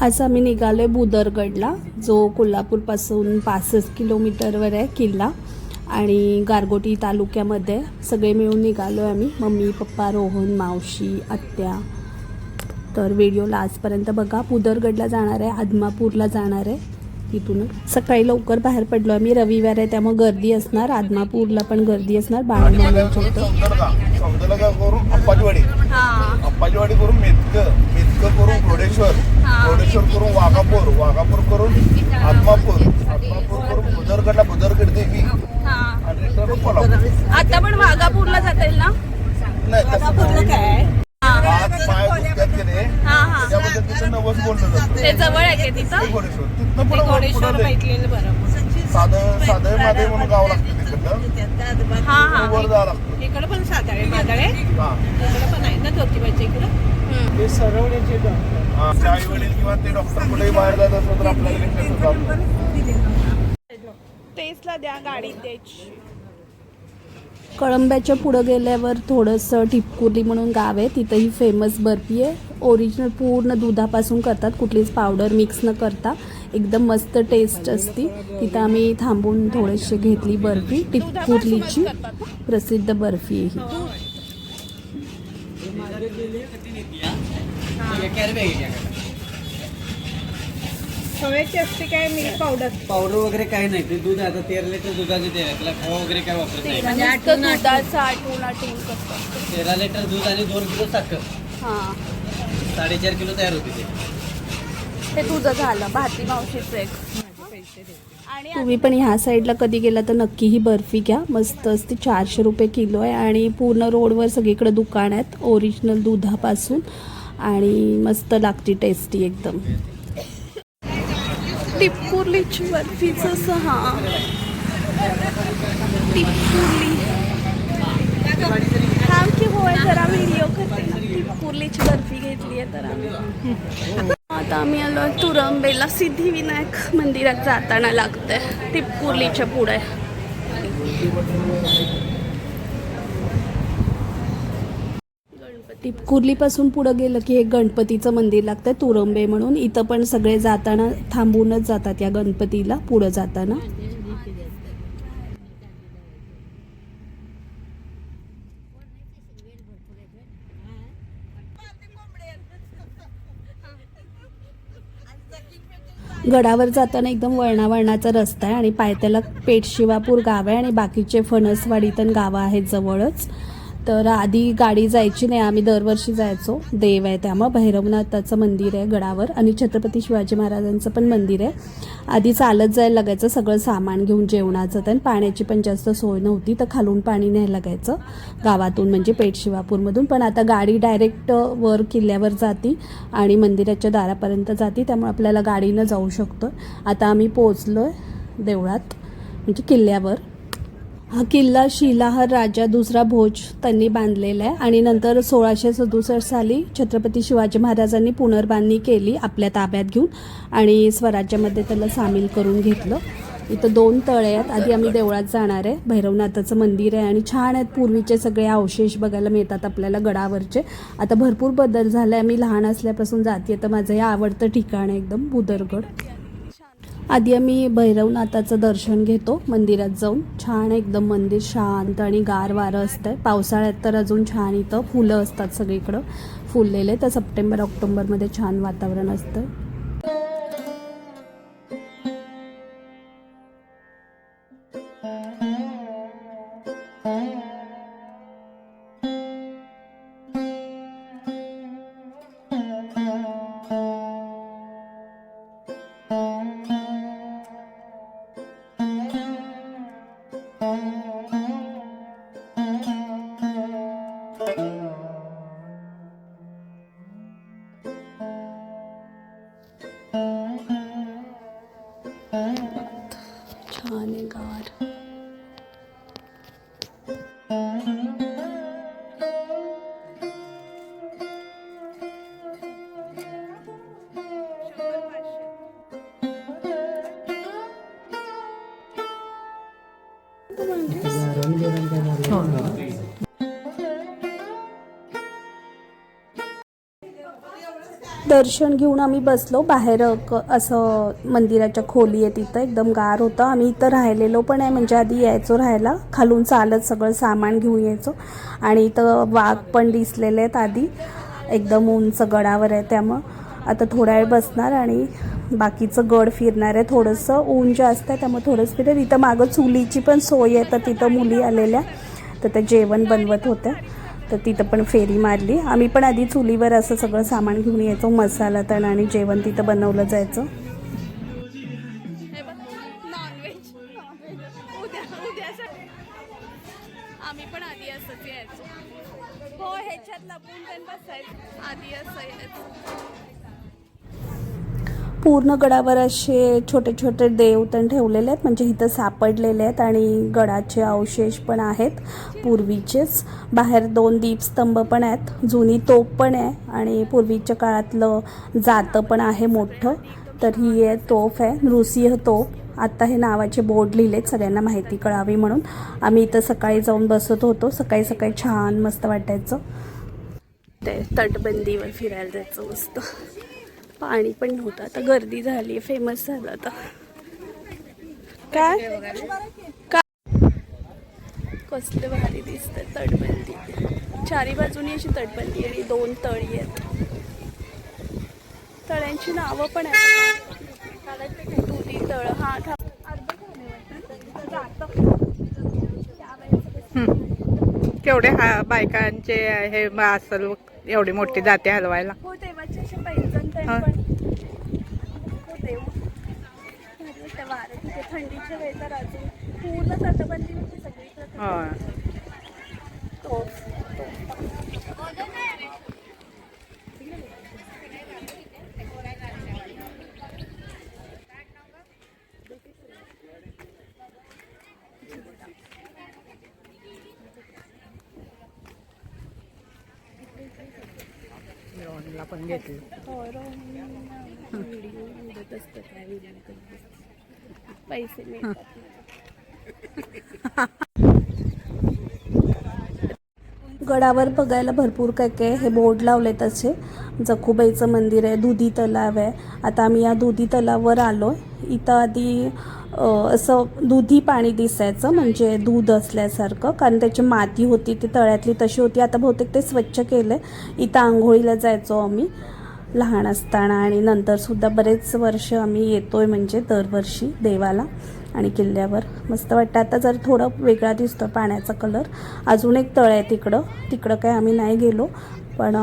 आज आम्ही निघालो बुदरगडला, जो कोल्हापूरपासून 65 किलोमीटरवर आहे किल्ला आणि गारगोटी तालुक्यामध्ये. सगळे मिळून निघालो आम्ही, मम्मी पप्पा रोहन मावशी आत्या. तर व्हिडिओला आजपर्यंत बघा. बुदरगडला जाणार आहे, आदमापूरला जाणार आहे. तिथून सकाळी लवकर बाहेर पडलो आम्ही, रविवार आहे त्यामुळे गर्दी असणार. आदमापूरला पण गर्दी असणार. सौंदरगा करून अंबाजीवाडी करून मेतक करून घोडेश्वर करून वाघापूर करून आदमापूर करून बुदरगडला बुदरगड देवी आणि रिटर्न कोल्हापूर. आता पण वाघापूरला जाता येईल ना? नाही काय आज पाय दुखतात की नाही त्याबद्दल तिथं नवस बोललं जातं. ते जवळ आहे का तिथं? घोडेश्वर तिथनं पुढे साधं माधे म्हणून गाव लागतं तिकडनं. वर जावं लागतं. इकडे पण साताळे मादाळे इकडे पण आहे ना ज्योतिबाच्या इकडं. ते सरवण्याचे डॉक्टर आई वडील किंवा ते डॉक्टर कुठेही बाहेर जात असलं तर आपल्याला टेस्टला द्या, गाडीत द्यायची. कळंब्याच्या पुढं गेल्यावर थोडंसं टिपकुर्ली म्हणून गाव आहे, तिथंही फेमस बर्फी आहे. ओरिजिनल पूर्ण दुधापासून करतात, कुठलीच पावडर मिक्स न करता. एकदम मस्त टेस्ट असती. तिथं आम्ही थांबून थोडीशी घेतली बर्फी. टिपकुर्लीची प्रसिद्ध बर्फी आहे ही. खव्याची असते काय मिल्क पावडर वगैरे काही नाही. ते दूध आता 13 लिटर दुधाचे तेल आहे, त्याला खवा वगैरे काय वापरत नाही. दुधाचं आटून करतात. 13 लिटर दूध आणि 2 किलो साखर, 4.5 किलो तयार होते ते तुझं झालं. भारती मावशीचं एक. तुम्ही पण ह्या साईडला कधी गेला तर नक्की ही बर्फी घ्या, मस्त असते. 400 रुपये किलो आहे आणि पूर्ण रोडवर सगळीकडे दुकान आहेत ओरिजिनल दुधापासून आणि मस्त लागते, टेस्टी एकदम. टिपकुर्लीची बर्फीचं टिपकुर्ली थांब की होय जरा व्हिडिओ करते. टिपकुर्लीची बर्फी घेतली आहे तर आम्ही. आता आम्ही आलो तुरंबेला. सिद्धिविनायक मंदिरात जाताना लागतंय टिपकुर्लीच्या पुढे. टिपकुर्लीपासून पुढं गेलं की एक गणपतीचं मंदिर लागतं तुरंबे म्हणून. इथं पण सगळे जाताना थांबूनच जातात या गणपतीला पुढं जाताना. गडावर जाताना एकदम वळणावळणाचा रस्ता आहे आणि पायथ्याला पेठशिवापूर गाव आहे आणि बाकीचे फणसवाडी तर गावं आहेत जवळच. तर आधी गाडी जायची नाही, आम्ही दरवर्षी जायचो. देव आहे त्यामुळं. भैरवनाथाचं मंदिर आहे गडावर आणि छत्रपती शिवाजी महाराजांचं पण मंदिर आहे. आधी चालत जायला लागायचं सगळं सामान घेऊन, जेवणाचं तर. पाण्याची पण जास्त सोय नव्हती तर खालून पाणी न्यायला लागायचं गावातून, म्हणजे पेठशिवापूरमधून. पण आता गाडी डायरेक्ट वर किल्ल्यावर जाती आणि मंदिराच्या दारापर्यंत जाती, त्यामुळे आपल्याला गाडीनं जाऊ शकतो. आता आम्ही पोचलो आहे देवळात, म्हणजे किल्ल्यावर. हा किल्ला शिलाहार राजा दुसरा भोज त्यांनी बांधलेला आहे आणि नंतर 1667 साली छत्रपती शिवाजी महाराजांनी पुनर्बांधणी केली आपल्या ताब्यात घेऊन आणि स्वराज्यामध्ये त्याला सामील करून घेतलं. इथं 2 तळे आहेत. आधी आम्ही देवळात जाणार आहे. भैरवनाथाचं मंदिर आहे आणि छान आहेत. पूर्वीचे सगळे अवशेष बघायला मिळतात आपल्याला गडावरचे. आता भरपूर बदल झाला आहे. मी लहान असल्यापासून जाते, तर माझं हे आवडतं ठिकाण आहे एकदम बुदरगड. आधी आम्ही भैरवनाथाचं दर्शन घेतो मंदिरात जाऊन. छान एकदम मंदिर, शांत आणि गार वारं असतं. पावसाळ्यात तर अजून छान. इथं फुलं असतात सगळीकडं फुललेले, तर सप्टेंबर ऑक्टोबरमध्ये छान वातावरण असतं. छान आहे गार. दर्शन घेऊन आम्ही बसलो बाहेर असं मंदिराच्या खोली आहे तिथं एकदम गार होतं. आम्ही इथं राहिलेलो पण आहे म्हणजे आधी यायचो राहायला खालून चालत सगळं सामान घेऊन यायचो आणि इथं वाघ पण दिसलेले आहेत आधी एकदम उंच गडावर आहे त्यामुळं आता थोडा वेळ बसणार आणि बाकीचं गड फिरणार आहे. थोडंसं ऊन जास्त आहे त्यामुळे थोडंसं फिरेल. इथं मागं चुलीची पण सोय आहे तर तिथं मुली आलेल्या तर ते जेवण बनवत होत्या तर तिथं पण फेरी मारली. आम्ही पण आधी चुलीवर असं सगळं सामान घेऊन यायचो मसाला तण आणि जेवण तिथं बनवलं जायचं. आम्ही पण आधी असंच यायचो हो ह्याच्यात लपून पण बसायचं आधी असं यायचं. पूर्ण गडावर असे छोटे छोटे देव पण ठेवलेले आहेत म्हणजे इथं सापडलेले आहेत आणि गडाचे अवशेष पण आहेत पूर्वीचेच. बाहेर 2 दीपस्तंभ पण आहेत जुनी तोफ पण आहे आणि पूर्वीच्या काळातलं जातं पण आहे मोठं. तर ही आहे तोफ आहे नृसिंह तोफ. आत्ता हे नावाचे बोर्ड लिहिलेत सगळ्यांना माहिती कळावी म्हणून. आम्ही इथं सकाळी जाऊन बसत होतो. सकाळी सकाळी छान मस्त वाटायचं. ते तटबंदीवर फिरायला जायचं मस्त. पाणी पण नव्हतं आता गर्दी झाली फेमस झालं आता. काय कसले भारी दिसते तटबंदी. चारी बाजूनी अशी तटबंदी आणि 2 तळी आहेत. तळ्यांची नावं पण आहेत. दुधी तळ हा केवढे बायकांचे हे असेल एवढी मोठी जाते हलवायला. हो देवाचे असे पैंजण पण हो देव वारं तिथे थंडीच्या वेळ तर अजून पूर्ण तटबंदी होती सगळीकडे. पण घेतली पैसे मिळतात. गडावर बघायला भरपूर काय काय हे बोर्ड लावले तसे. जखूबाईचं मंदिर आहे दुधी तलाव आहे. आता आम्ही या दुधी तलावावर आलो. इथं आधी असं दुधी पाणी दिसायचं म्हणजे दूध असल्यासारखं कारण त्याची माती होती ती तळ्यातली तशी होती. आता बहुतेक ते स्वच्छ केलं. इथं आंघोळीला जायचो आम्ही लहान असताना आणि नंतरसुद्धा बरेच वर्ष आम्ही येतोय म्हणजे दरवर्षी देवाला आणि किल्ल्यावर मस्त वाटतं. आता जर थोडं वेगळा दिसतो पाण्याचा कलर. अजून एक तळ आहे तिकडं काय आम्ही नाही गेलो पण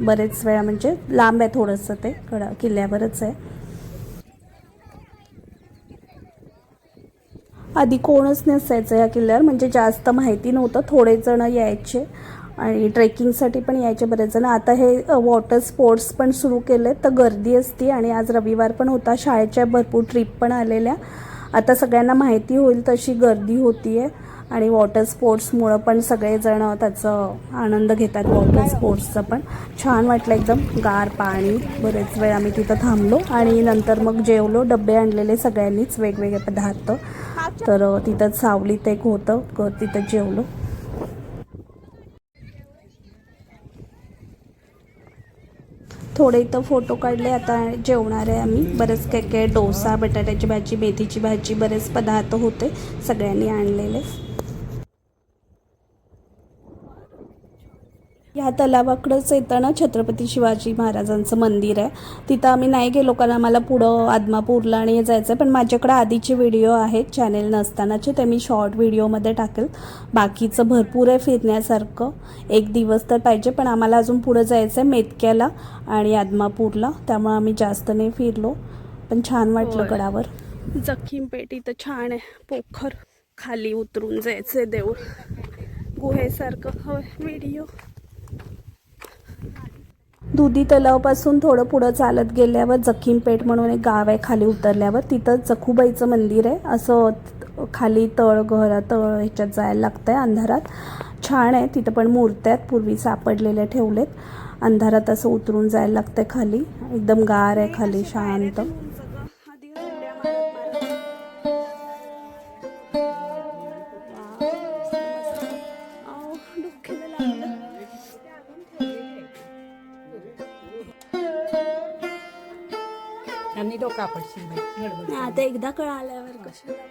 बरेच वेळा म्हणजे लांब आहे थोडंसं ते किल्ल्यावरच आहे. आधी कोणच नसायचं या किल्ल्यावर म्हणजे जास्त माहिती नव्हतं. थोडे जण यायचे आणि ट्रेकिंगसाठी पण यायचे बरेच जण. आता हे वॉटर स्पोर्ट्स पण सुरू केले तर गर्दी असते आणि आज रविवार पण होता. शाळेच्या भरपूर ट्रिप पण आलेल्या. आता सगळ्यांना माहिती होईल तशी गर्दी होती आहे आणि वॉटर स्पोर्ट्समुळं पण सगळेजण त्याचं आनंद घेतात. वॉटर स्पोर्ट्सचं पण छान वाटलं एकदम गार पाणी. बरेच वेळ आम्ही तिथं थांबलो आणि नंतर मग जेवलो. डबे आणलेले सगळ्यांनीच वेगवेगळे पदार्थ. तर तिथं सावलीत एक होतं तिथं जेवलो. थोडे इथं फोटो काढले. आता जेवणार आहे आम्ही. बरेच काय डोसा बटाट्याची भाजी मेथीची भाजी बरेच पदार्थ होते सगळ्यांनी आणलेले. ह्या तलावाकडंच येताना छत्रपती शिवाजी महाराजांचं मंदिर आहे. तिथं आम्ही नाही गेलो कारण आम्हाला पुढं आदमापूरला आणि जायचं आहे. पण माझ्याकडे आधीचे व्हिडिओ आहेत चॅनेल नसतानाचे ते मी शॉर्ट व्हिडिओमध्ये टाकेल. बाकीचं भरपूर आहे फिरण्यासारखं. एक दिवस तर पाहिजे पण आम्हाला अजून पुढं जायचं आहे मेतक्याला आणि आदमापूरला त्यामुळे आम्ही जास्त नाही फिरलो पण छान वाटलं गडावर. जखीमपेठ इथं छान आहे. पोखर खाली उतरून जायचं आहे देऊळ गुहेसारखं. होय व्हिडिओ. दुधी तलावापासून थोडं पुढं चालत गेल्यावर जखीमपेठ म्हणून एक गाव आहे. खाली उतरल्यावर तिथं जखूबाईचं मंदिर आहे. असं खाली तळ ह्याच्यात जायला लागतं आहे अंधारात. छान आहे. तिथं पण मूर्त्या आहेत पूर्वी सापडलेल्या ठेवलेत. अंधारात असं उतरून जायला लागतं आहे खाली. एकदम गार आहे खाली शांत. आणि डोका पडशील गडबड. आता एकदा कळाल्यावर कशाला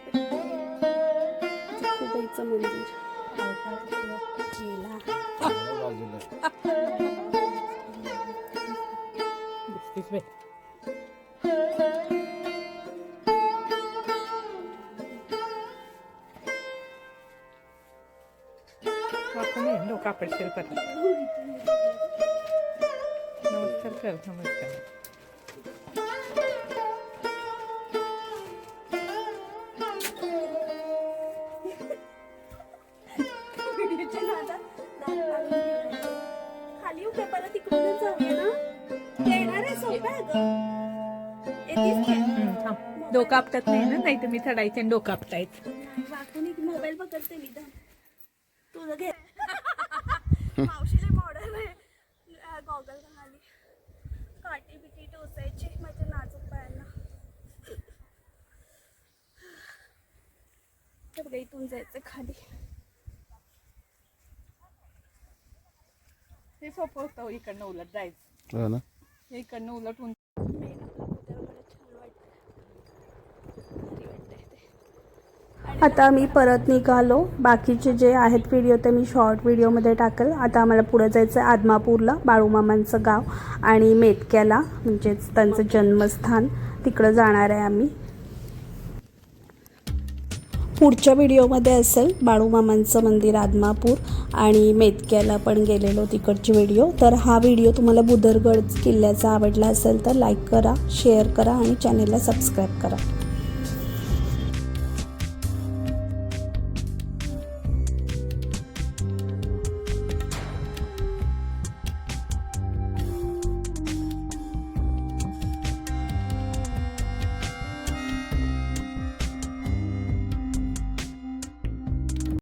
खूप मंदिर गेला. दिसतीस बाई. डोका पडशील परत. नमस्कार कर नमस्कार. खाली उभे परत इकडूनच जाऊया ना. येणार आहे सोपं आहे गं. येतीस काय? थांब. डोकं आपटत नाही ना, नाही तुम्ही चढायचे आणि डोकं आपटायचं. वाकून एक मोबाईल पकडते मी तर. तुझं घे. मावशीने मॉडेल गॉगल घाली. काठी बिटी टोचायची माझ्या नाजूक पायांना. तर इथून जायचं खाली. हे सोपं होतं इकडनं उलट जायचं. हो ना. हे इकडनं उलट होऊन आता आम्ही परत निघालो. बाकीचे जे आहेत व्हिडिओ ते मी शॉर्ट व्हिडिओमध्ये टाकेल. आता आम्हाला पुढे जायचं आहे आदमापूरला, बाळूमामांचं गाव, आणि मेतक्याला म्हणजेच त्यांचं जन्मस्थान, तिकडं जाणार आहे आम्ही. पुढच्या व्हिडिओमध्ये असेल बाळूमामांचं मंदिर आदमापूर आणि मेतक्याला पण गेलेलो तिकडची व्हिडिओ. तर हा व्हिडिओ तुम्हाला बुदरगड किल्ल्याचा आवडला असेल तर लाईक करा, शेअर करा आणि चॅनेलला सबस्क्राईब करा.